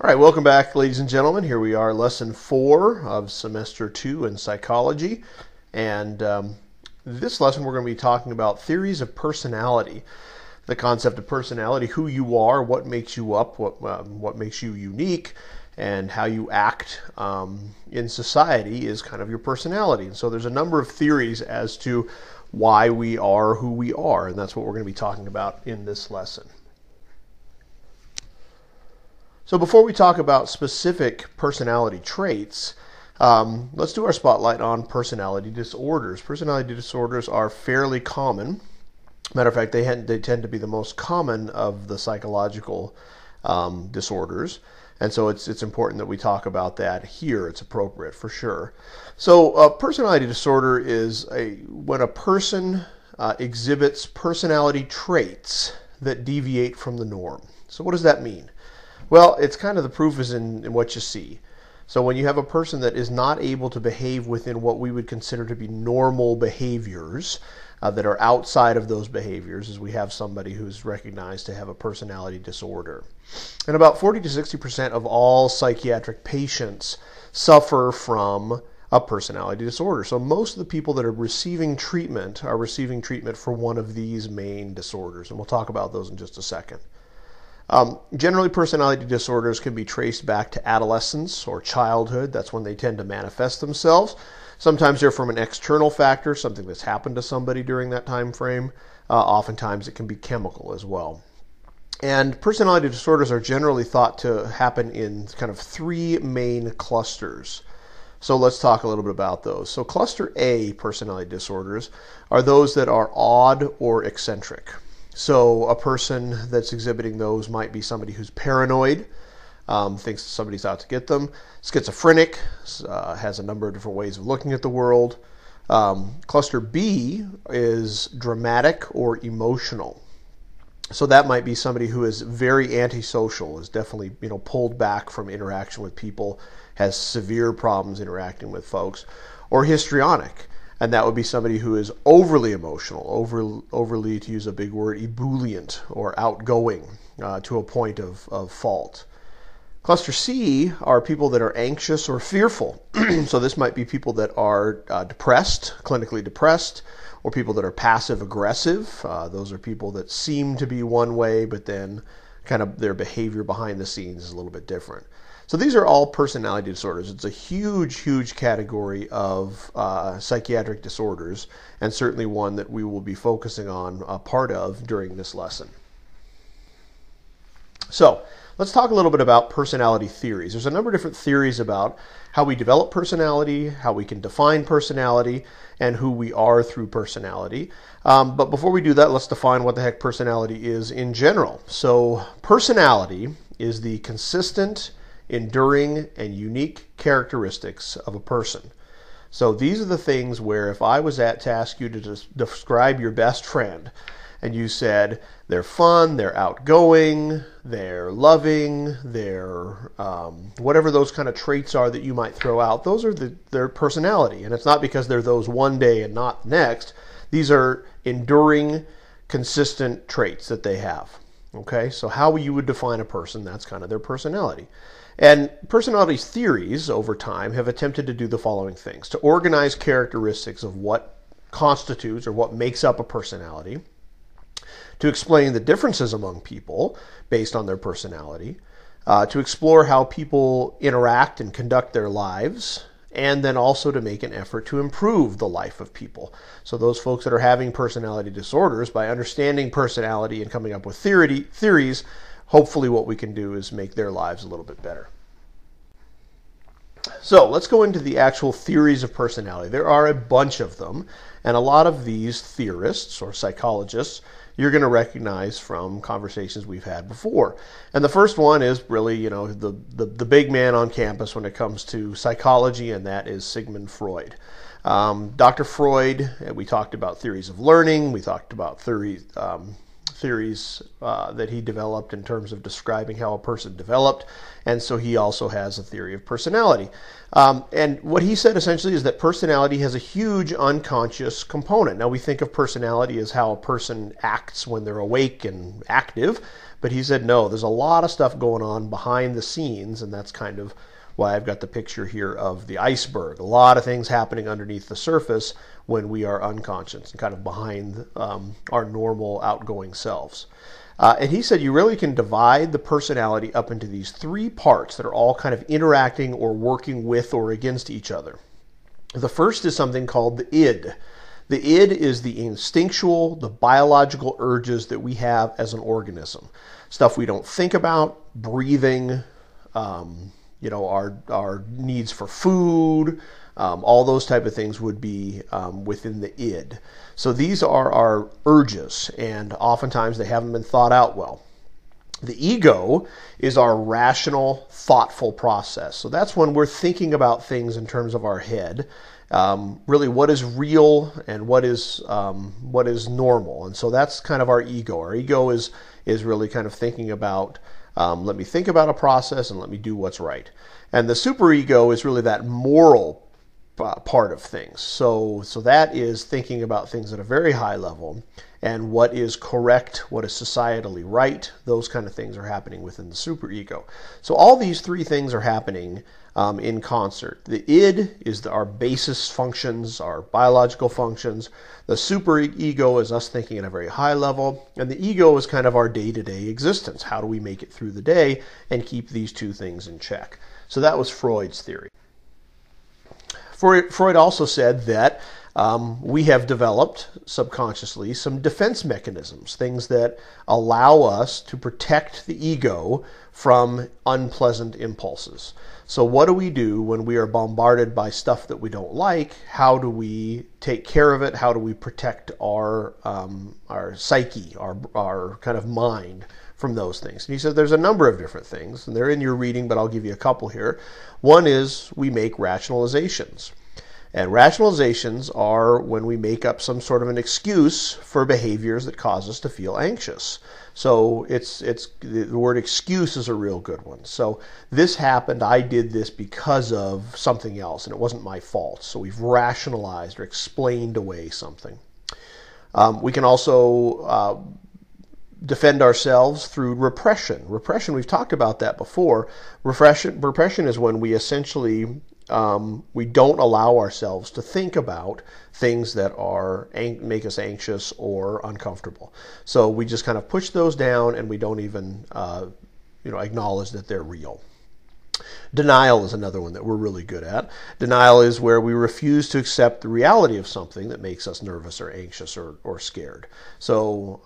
All right, welcome back, ladies and gentlemen. Here we are, lesson 4 of semester 2 in psychology. And this lesson we're going to be talking about theories of personality. The concept of personality, who you are, what makes you up, what makes you unique, and how you act in society is kind of your personality. And so there's a number of theories as to why we are who we are, and that's what we're going to be talking about in this lesson. So before we talk about specific personality traits, let's do our spotlight on personality disorders. Personality disorders are fairly common. Matter of fact, they tend to be the most common of the psychological disorders. And so it's important that we talk about that here. It's appropriate for sure. So a personality disorder is when a person exhibits personality traits that deviate from the norm. So what does that mean? Well, it's kind of the proof is in what you see. So when you have a person that is not able to behave within what we would consider to be normal behaviors that are outside of those behaviors, as we have somebody who's recognized to have a personality disorder. And about 40 to 60% of all psychiatric patients suffer from a personality disorder. So most of the people that are receiving treatment for one of these main disorders. And we'll talk about those in just a second. Generally, personality disorders can be traced back to adolescence or childhood. That's when they tend to manifest themselves. Sometimes they're from an external factor, something that's happened to somebody during that time frame. Oftentimes it can be chemical as well. And personality disorders are generally thought to happen in kind of 3 main clusters. So let's talk a little bit about those. So cluster A personality disorders are those that are odd or eccentric. So a person that's exhibiting those might be somebody who's paranoid, thinks somebody's out to get them. Schizophrenic, has a number of different ways of looking at the world. Cluster B is dramatic or emotional. So that might be somebody who is very antisocial, is definitely pulled back from interaction with people, has severe problems interacting with folks. Or histrionic. And that would be somebody who is overly emotional, overly, to use a big word, ebullient or outgoing to a point of fault. Cluster C are people that are anxious or fearful. So this might be people that are depressed, clinically depressed, or people that are passive aggressive. Those are people that seem to be one way, but then kind of their behavior behind the scenes is a little bit different. So these are all personality disorders. It's a huge, huge category of psychiatric disorders, and certainly one that we will be focusing on a part of during this lesson. So let's talk a little bit about personality theories. There's a number of different theories about how we develop personality, how we can define personality, and who we are through personality. But before we do that, let's define what the heck personality is in general. So personality is the consistent, enduring, and unique characteristics of a person. So these are the things where if I was to ask you to describe your best friend, and you said they're fun, they're outgoing, they're loving, they're whatever those kind of traits are that you might throw out, those are their personality. And it's not because they're those one day and not next. These are enduring, consistent traits that they have. Okay, so how you would define a person, that's kind of their personality. And personality theories over time have attempted to do the following things: to organize characteristics of what constitutes or what makes up a personality, to explain the differences among people based on their personality, to explore how people interact and conduct their lives, and then also to make an effort to improve the life of people. So those folks that are having personality disorders, by understanding personality and coming up with theories, hopefully what we can do is make their lives a little bit better. So let's go into the actual theories of personality. There are a bunch of them, and a lot of these theorists or psychologists you're going to recognize from conversations we've had before. And the first one is really, the big man on campus when it comes to psychology, and that is Sigmund Freud. Dr. Freud, we talked about theories of learning, we talked about theories theories that he developed in terms of describing how a person developed, and so he also has a theory of personality. And what he said essentially is that personality has a huge unconscious component. Now we think of personality as how a person acts when they're awake and active, but he said no, there's a lot of stuff going on behind the scenes, and that's kind of why I've got the picture here of the iceberg. A lot of things happening underneath the surface when we are unconscious and kind of behind our normal outgoing selves. And he said you really can divide the personality up into these three parts that are all kind of interacting or working with or against each other. The first is something called the id. The id is the instinctual, the biological urges that we have as an organism. Stuff we don't think about, breathing, our needs for food, all those type of things would be within the id. So these are our urges, and oftentimes they haven't been thought out well. The ego is our rational, thoughtful process. So that's when we're thinking about things in terms of our head. Really, what is real and what is normal, and so that's kind of our ego. Our ego is really kind of thinking about let me think about a process and let me do what's right. And the superego is really that moral part of things. So that is thinking about things at a very high level and what is correct, what is societally right. Those kind of things are happening within the superego. So all these three things are happening in concert. The id is our basis functions, our biological functions. The superego is us thinking at a very high level, and the ego is kind of our day-to-day existence. How do we make it through the day and keep these two things in check? So that was Freud's theory. Freud also said that we have developed subconsciously some defense mechanisms, things that allow us to protect the ego from unpleasant impulses. So what do we do when we are bombarded by stuff that we don't like? How do we take care of it? How do we protect our psyche, our kind of mind from those things? And he said there's a number of different things, and they're in your reading, but I'll give you a couple here. One is we make rationalizations. And rationalizations are when we make up some sort of an excuse for behaviors that cause us to feel anxious. So the word excuse is a real good one. So this happened, I did this because of something else, and it wasn't my fault. So we've rationalized or explained away something. We can also defend ourselves through repression. Repression, we've talked about that before. Repression is when we essentially we don't allow ourselves to think about things that make us anxious or uncomfortable. So we just kind of push those down, and we don't even acknowledge that they're real. Denial is another one that we're really good at. Denial is where we refuse to accept the reality of something that makes us nervous or anxious or scared. So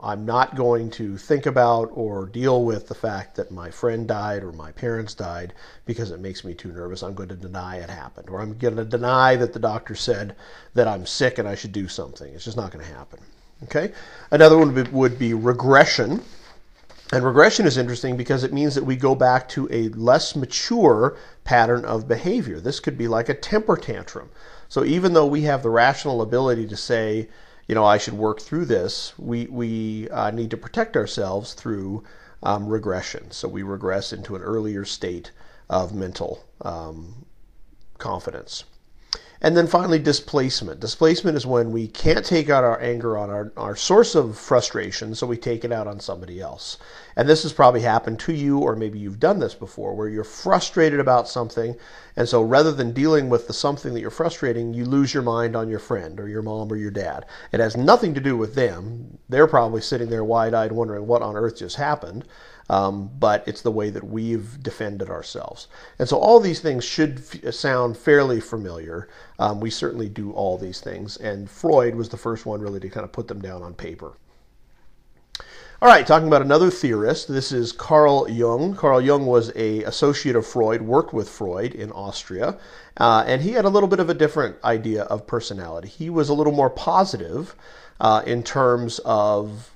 I'm not going to think about or deal with the fact that my friend died or my parents died because it makes me too nervous. I'm going to deny it happened, or I'm going to deny that the doctor said that I'm sick and I should do something. It's just not going to happen. Okay? Another one would be regression. And regression is interesting because it means that we go back to a less mature pattern of behavior. This could be like a temper tantrum. So even though we have the rational ability to say, I should work through this, we need to protect ourselves through regression. So we regress into an earlier state of mental confidence. And then finally, displacement. Displacement is when we can't take out our anger on our source of frustration, so we take it out on somebody else. And this has probably happened to you, or maybe you've done this before, where you're frustrated about something, and so rather than dealing with the something that you're frustrating, you lose your mind on your friend or your mom or your dad. It has nothing to do with them. They're probably sitting there wide-eyed wondering what on earth just happened. But it's the way that we've defended ourselves. And so all these things should sound fairly familiar. We certainly do all these things, and Freud was the first one really to kind of put them down on paper. All right, talking about another theorist, this is Carl Jung. Carl Jung was an associate of Freud, worked with Freud in Austria, and he had a little bit of a different idea of personality. He was a little more positive in terms of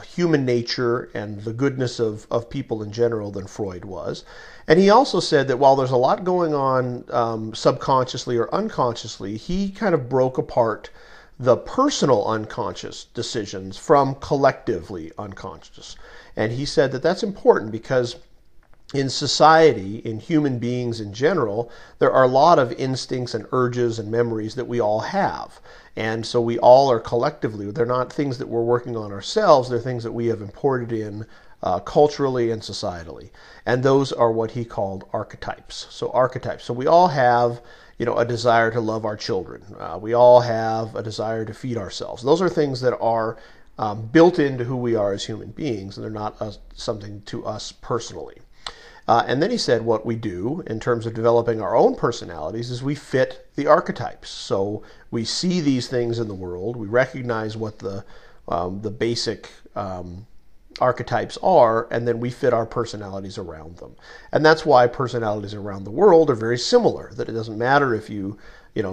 human nature and the goodness of people in general than Freud was. And he also said that while there's a lot going on subconsciously or unconsciously, he kind of broke apart the personal unconscious decisions from collectively unconscious. And he said that that's important because in society, in human beings in general, there are a lot of instincts and urges and memories that we all have. And so we all are collectively, they're not things that we're working on ourselves, they're things that we have imported in culturally and societally. And those are what he called archetypes. So archetypes. So we all have, a desire to love our children. We all have a desire to feed ourselves. Those are things that are built into who we are as human beings, and they're not something to us personally. And then he said what we do in terms of developing our own personalities is we fit the archetypes. So we see these things in the world, we recognize what the basic archetypes are, and then we fit our personalities around them. And that's why personalities around the world are very similar, that it doesn't matter if you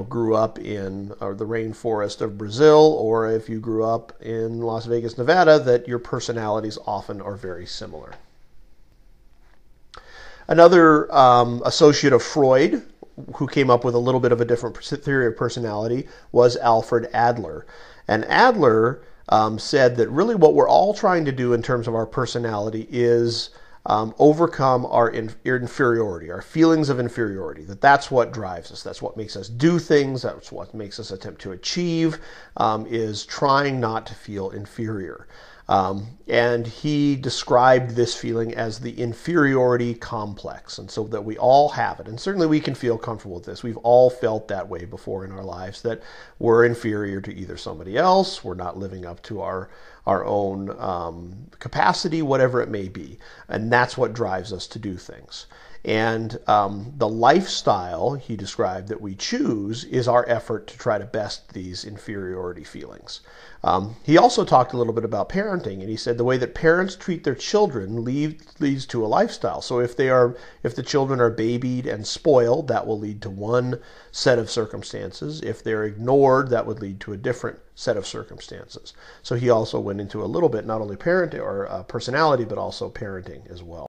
grew up in the rainforest of Brazil or if you grew up in Las Vegas, Nevada, that your personalities often are very similar. Another associate of Freud, who came up with a little bit of a different theory of personality, was Alfred Adler. And Adler said that really what we're all trying to do in terms of our personality is overcome our inferiority, our feelings of inferiority, that's what drives us, that's what makes us do things, that's what makes us attempt to achieve, is trying not to feel inferior. And he described this feeling as the inferiority complex, and so that we all have it. And certainly we can feel comfortable with this. We've all felt that way before in our lives, that we're inferior to either somebody else, we're not living up to our own capacity, whatever it may be. And that's what drives us to do things. And the lifestyle, he described, that we choose is our effort to try to best these inferiority feelings. He also talked a little bit about parenting, and he said the way that parents treat their children leads to a lifestyle. So if the children are babied and spoiled, that will lead to one set of circumstances. If they're ignored, that would lead to a different set of circumstances. So he also went into a little bit, not only parenting or personality, but also parenting as well.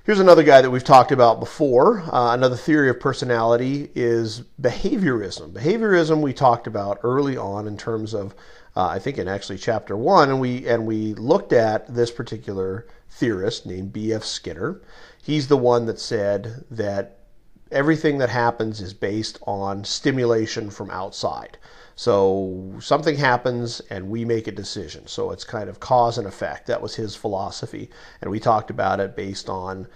Here's another guy that we've talked about before. Another theory of personality is behaviorism. Behaviorism we talked about early on in terms of, I think in actually chapter 1, and we looked at this particular theorist named B.F. Skinner. He's the one that said that everything that happens is based on stimulation from outside. So something happens and we make a decision. So it's kind of cause and effect. That was his philosophy. And we talked about it based on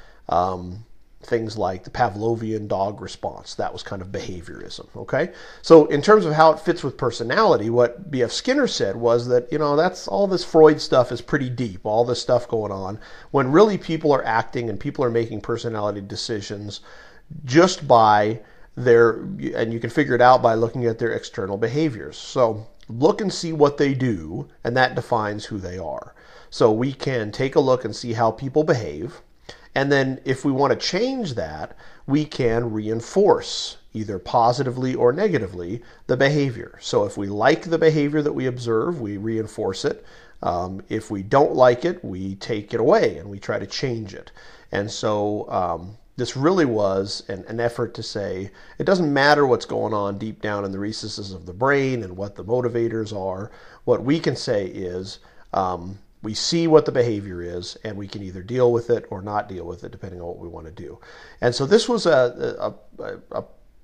things like the Pavlovian dog response. That was kind of behaviorism. Okay. So in terms of how it fits with personality, what B.F. Skinner said was that, that's all this Freud stuff is pretty deep, all this stuff going on, when really people are acting and people are making personality decisions just by and you can figure it out by looking at their external behaviors. So look and see what they do, and that defines who they are. So we can take a look and see how people behave, and then if we want to change that, we can reinforce, either positively or negatively, the behavior. So if we like the behavior that we observe, we reinforce it. If we don't like it, we take it away and we try to change it. And so this really was an effort to say, it doesn't matter what's going on deep down in the recesses of the brain and what the motivators are. What we can say is, we see what the behavior is, and we can either deal with it or not deal with it, depending on what we want to do. And so this was a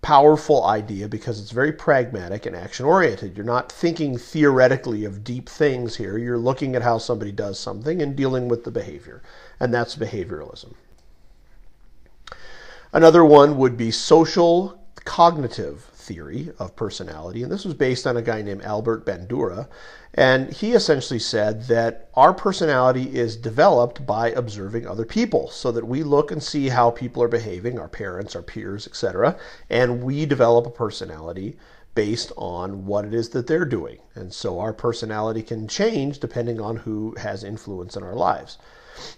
powerful idea because it's very pragmatic and action-oriented. You're not thinking theoretically of deep things here. You're looking at how somebody does something and dealing with the behavior. And that's behavioralism. Another one would be social cognitive theory of personality, and this was based on a guy named Albert Bandura, and he essentially said that our personality is developed by observing other people, so that we look and see how people are behaving, our parents, our peers, etc., and we develop a personality based on what it is that they're doing. And so our personality can change depending on who has influence in our lives.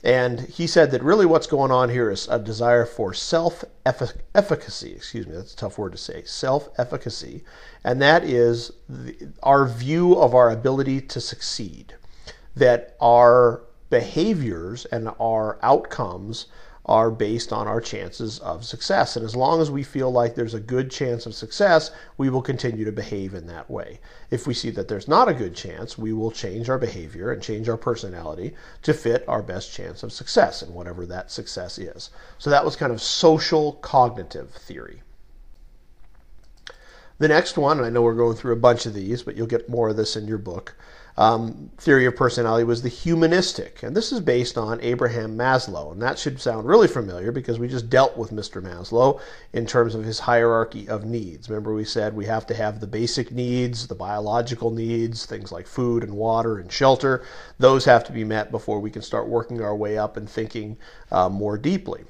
And he said that really what's going on here is a desire for self-efficacy. Excuse me, that's a tough word to say. Self-efficacy. And that is our view of our ability to succeed. That our behaviors and our outcomes are based on our chances of success. And as long as we feel like there's a good chance of success, we will continue to behave in that way. If we see that there's not a good chance, we will change our behavior and change our personality to fit our best chance of success in whatever that success is. So that was kind of social cognitive theory. The next one, and I know we're going through a bunch of these, but you'll get more of this in your book, theory of personality was the humanistic. And this is based on Abraham Maslow. And that should sound really familiar because we just dealt with Mr. Maslow in terms of his hierarchy of needs. Remember we said we have to have the basic needs, the biological needs, things like food and water and shelter. Those have to be met before we can start working our way up and thinking more deeply.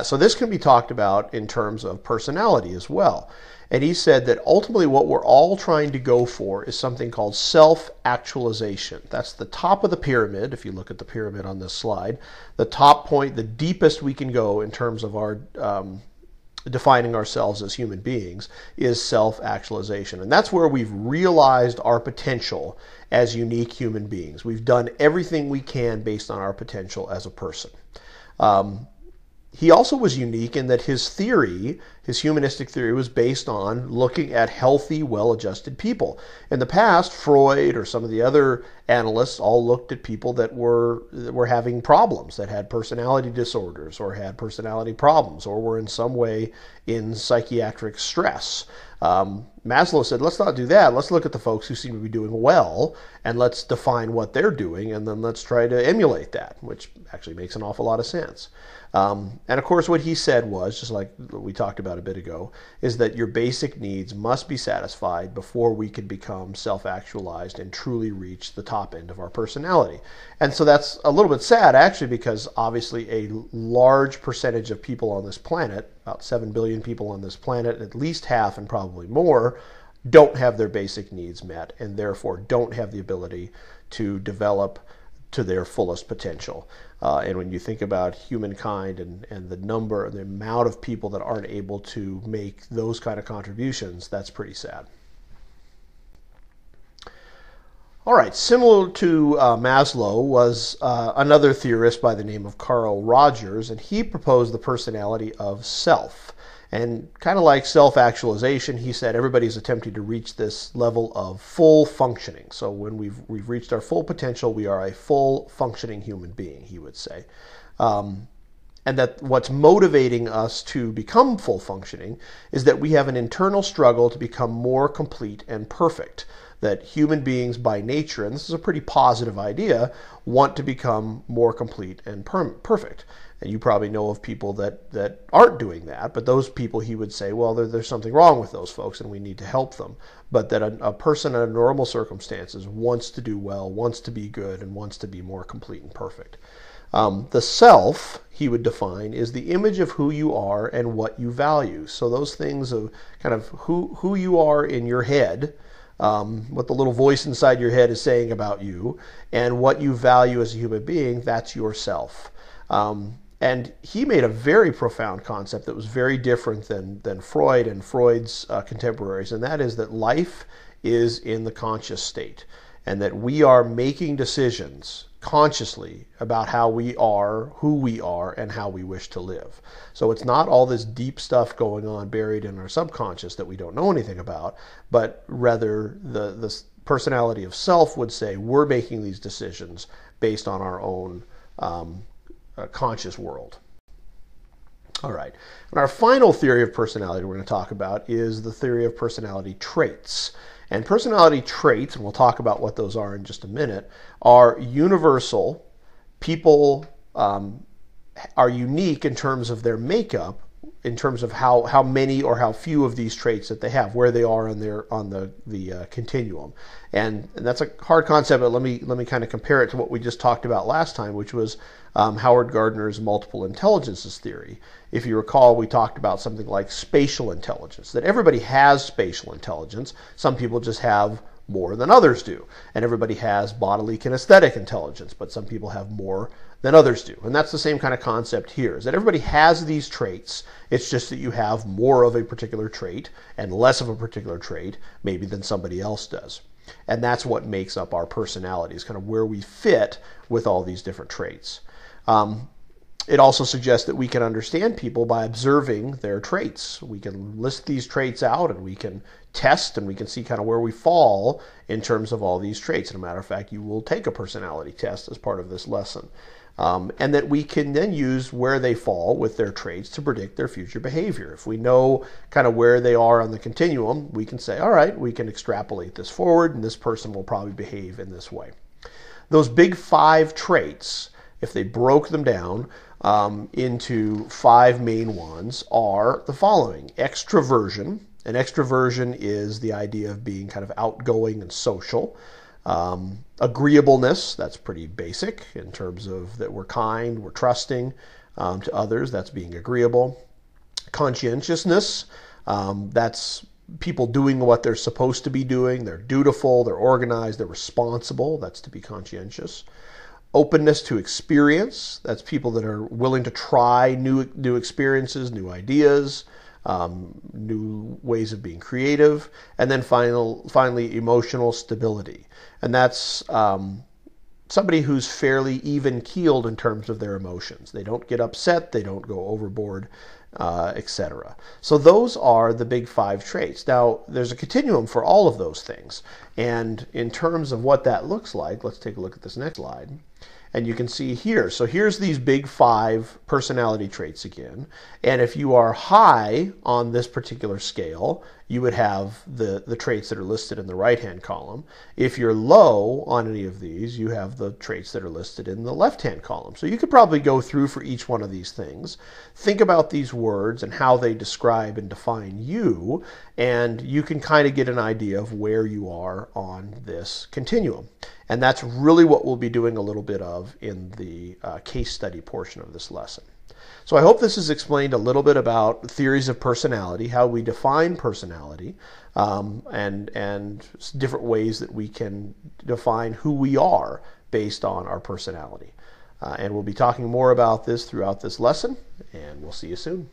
So this can be talked about in terms of personality as well. And he said that ultimately what we're all trying to go for is something called self-actualization. That's the top of the pyramid, if you look at the pyramid on this slide. The top point, the deepest we can go in terms of our defining ourselves as human beings, is self-actualization. And that's where we've realized our potential as unique human beings. We've done everything we can based on our potential as a person. He also was unique in that his theory, his humanistic theory, was based on looking at healthy, well-adjusted people. In the past, Freud or some of the other analysts all looked at people that were having problems, that had personality disorders or had personality problems or were in some way in psychiatric stress. Maslow said, let's not do that. Let's look at the folks who seem to be doing well, and let's define what they're doing, and then let's try to emulate that, which actually makes an awful lot of sense. And of course, what he said was, just like we talked about a bit ago, is that your basic needs must be satisfied before we can become self-actualized and truly reach the top end of our personality. And so that's a little bit sad, actually, because obviously a large percentage of people on this planet, about 7 billion people on this planet, at least half and probably more, don't have their basic needs met and therefore don't have the ability to develop to their fullest potential. And when you think about humankind and the amount of people that aren't able to make those kind of contributions, that's pretty sad. All right, similar to Maslow was another theorist by the name of Carl Rogers, and he proposed the personality of self. And kind of like self-actualization, he said everybody's attempting to reach this level of full functioning. So when we've reached our full potential, we are a full functioning human being, he would say. And that what's motivating us to become full functioning is that we have an internal struggle to become more complete and perfect. That human beings by nature, and this is a pretty positive idea, want to become more complete and perfect. And you probably know of people that aren't doing that, but those people, he would say, well, there's something wrong with those folks and we need to help them. But that a person under normal circumstances wants to do well, wants to be good, and wants to be more complete and perfect. The self, he would define, is the image of who you are and what you value. So those things of kind of who you are in your head, what the little voice inside your head is saying about you, and what you value as a human being, that's yourself. And he made a very profound concept that was very different than Freud and Freud's contemporaries, and that is that life is in the conscious state, and that we are making decisions consciously about how we are, who we are, and how we wish to live. So it's not all this deep stuff going on buried in our subconscious that we don't know anything about, but rather the personality of self would say we're making these decisions based on our own conscious world. All right. And our final theory of personality we're going to talk about is the theory of personality traits. And personality traits, and we'll talk about what those are in just a minute, are universal. People are unique in terms of their makeup, in terms of how many or how few of these traits that they have, where they are on the continuum. And that's a hard concept, but let me kind of compare it to what we just talked about last time, which was Howard Gardner's multiple intelligences theory. If you recall, we talked about something like spatial intelligence, that everybody has spatial intelligence. Some people just have more than others do. And everybody has bodily kinesthetic intelligence, but some people have more than others do. And that's the same kind of concept here, is that everybody has these traits. It's just that you have more of a particular trait and less of a particular trait maybe than somebody else does. And that's what makes up our personality, is kind of where we fit with all these different traits. It also suggests that we can understand people by observing their traits. We can list these traits out and we can test and we can see kind of where we fall in terms of all these traits. As a matter of fact, you will take a personality test as part of this lesson. And that we can then use where they fall with their traits to predict their future behavior. If we know kind of where they are on the continuum, we can say, all right, we can extrapolate this forward and this person will probably behave in this way. Those big 5 traits, if they broke them down into 5 main ones, are the following. Extroversion. And extroversion is the idea of being kind of outgoing and social. Agreeableness, that's pretty basic in terms of that we're kind, we're trusting to others, that's being agreeable. Conscientiousness, that's people doing what they're supposed to be doing, they're dutiful, they're organized, they're responsible, that's to be conscientious. Openness to experience, that's people that are willing to try new experiences, new ideas, new ways of being creative. And then finally, emotional stability. And that's somebody who's fairly even-keeled in terms of their emotions. They don't get upset, they don't go overboard, etc. So those are the big 5 traits. Now, there's a continuum for all of those things. And in terms of what that looks like, let's take a look at this next slide. And you can see here, so here's these big 5 personality traits again. And if you are high on this particular scale, you would have the traits that are listed in the right-hand column. If you're low on any of these, you have the traits that are listed in the left-hand column. So you could probably go through for each one of these things, think about these words and how they describe and define you, and you can kind of get an idea of where you are on this continuum. And that's really what we'll be doing a little bit of in the case study portion of this lesson. So I hope this has explained a little bit about theories of personality, how we define personality, and different ways that we can define who we are based on our personality. And we'll be talking more about this throughout this lesson, and we'll see you soon.